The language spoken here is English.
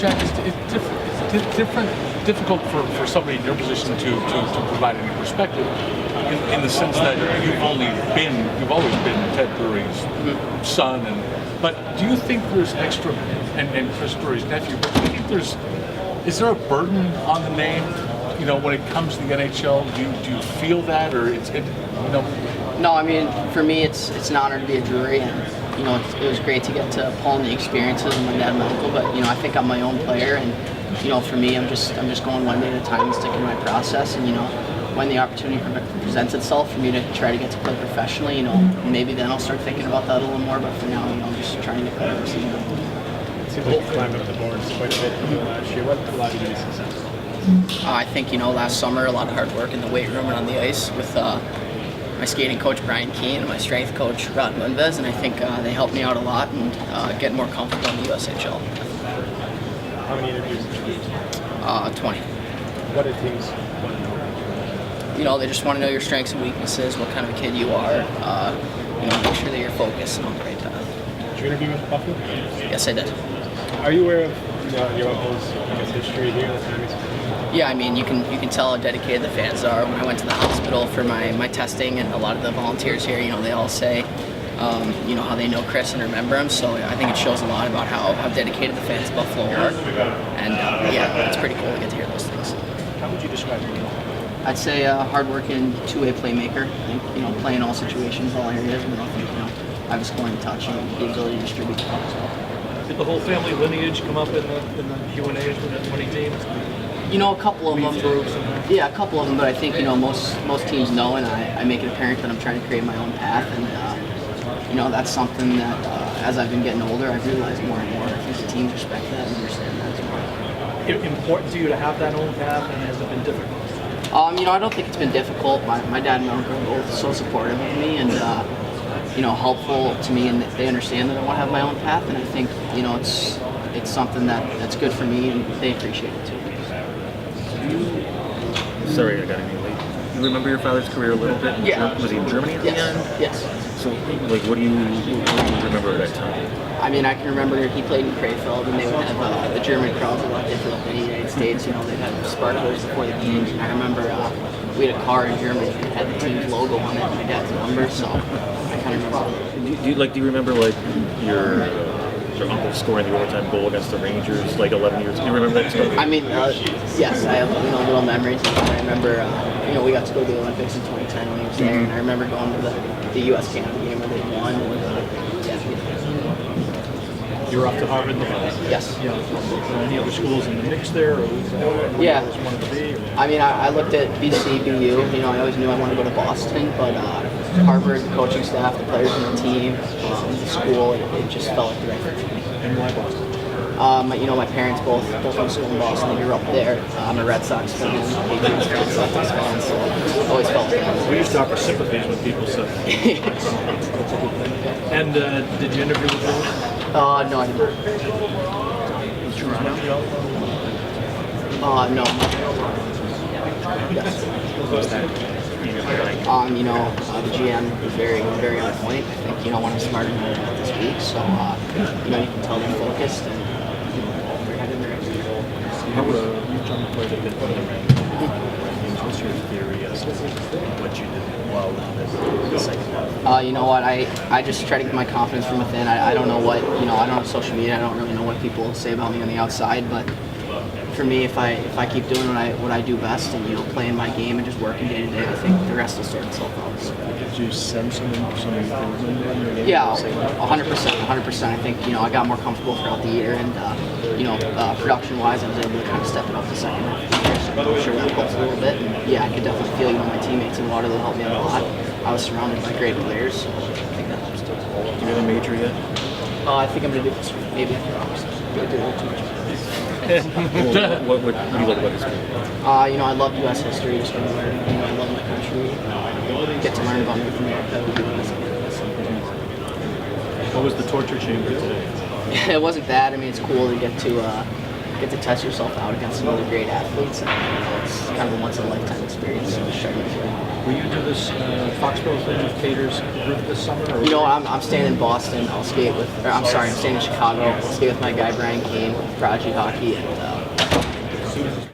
Jack, difficult for somebody in your position to provide any perspective in the sense that you've always been Ted Drury's son, but do you think there's extra, and Chris Drury's nephew, but do you think is there a burden on the name, when it comes to the NHL? Do you feel that, or No, I mean, for me, it's an honor to be a Drury, and it was great to get to pull on the experiences of my dad and my uncle. But I think I'm my own player, and for me, I'm just going one day at a time and sticking to my process. And when the opportunity presents itself for me to try to get to play professionally, maybe then I'll start thinking about that a little more. But for now, I'm just trying to get better every season. It seems like you climbed up the boards quite a bit last year. What allowed you to be successful? I think last summer, a lot of hard work in the weight room and on the ice with my skating coach Brian Keane and my strength coach Rod Lundvez, and I think they helped me out a lot and get more comfortable in the USHL. How many interviews did you do? 20. What do teams want to know? They just want to know your strengths and weaknesses, what kind of a kid you are, make sure that you're focused and on the right path. Did you interview with Buffalo? Yes, I did. Are you aware of your uncle's history here in the time he's Yeah, I mean, you can tell how dedicated the fans are. When I went to the hospital for my testing, and a lot of the volunteers here, they all say, how they know Chris and remember him. So I think it shows a lot about how dedicated the fans of Buffalo are. And it's pretty cool to get to hear those things. How would you describe him? I'd say a hardworking two-way playmaker. I think, play in all situations, all areas. And I think, I have a scoring touch and the ability to distribute the puck as well. Did the whole family lineage come up in the Q&As with the 20 teams? A couple of them. Yeah, a couple of them, but I think most teams know, and I make it apparent that I'm trying to create my own path, and that's something that as I've been getting older, I've realized more and more. I think the teams respect that and understand that as well. Important to you to have that own path, and has it been difficult? I don't think it's been difficult. My dad and my uncle are both so supportive of me and helpful to me, and they understand that I want to have my own path, and I think it's something that's good for me, and they appreciate it too. Sorry, I got to be late. You remember your father's career a little bit? Yeah. Was he in Germany at the end? Yes. So, what do you remember at that time? I mean, I can remember he played in Krefeld, and they would have the German crowds a lot different than the United States. They'd have sparklers before the games. And I remember we had a car in Germany that had the team's logo on it, and my dad's number, so I kind of remember. Do you remember your uncle scoring the overtime goal against the Rangers 11 years? Do you remember that stuff? I mean, yes, I have little memories. I remember, we got to go to the Olympics in 2010 when he was there, and I remember going to the U.S. Canada game where they won. And, You were off to Harvard in the fall. Yes. Yeah. Any other schools in the mix there? Or yeah. You wanted to be? Or? I mean, I looked at BC, BU. I always knew I wanted to go to Boston, but Harvard, the coaching staff, the players on the team, the school, it just felt like the right fit for me. And why Boston? My parents both went to school in Boston. They grew up there. I'm a Red Sox fan, Patriots fan, Celtics fan, so I always felt like that. We used to offer sympathies when people said that. And did you interview with Joe? No, I didn't. Toronto? No. Yes. The GM was very, very on point. I think, when I'm smart enough to speak, so, you can tell they're focused and, they're headed there. You've done quite a bit for the Rangers. What's your theory as to what you did well in the second half? You know what, I just try to get my confidence from within. I don't know what, I don't have social media. I don't really know what people say about me on the outside, but for me, if I keep doing what I do best and playing my game and just working day to day, I think the rest will sort itself out. So. Did you sense some improvement in your game? Yeah, 100%. I think I got more comfortable throughout the year, and production-wise, I was able to kind of step it up the second half of the year. So I'm sure that helps a little bit. And yeah, I could definitely feel my teammates in Waterloo helped me out a lot. I was surrounded by great players, so I think that helps too. Do you have a major yet? I think I'm gonna do history. Maybe after August. I'm gonna do a little too much. What do you like about history? I love U.S. history. Just want to learn. I love my country. Get to learn about North America. What was the torture chamber today? It wasn't bad. I mean, it's cool to get get to test yourself out against some really great athletes, and it's kind of a once in a lifetime experience. So just try to enjoy it. Will you do this Foxborough thing with Cater's group this summer? Or I'm staying in Boston. I'll skate with. Or, I'm sorry, I'm staying in Chicago. I'll skate with my guy Brian Kane, Prodigy Hockey, and.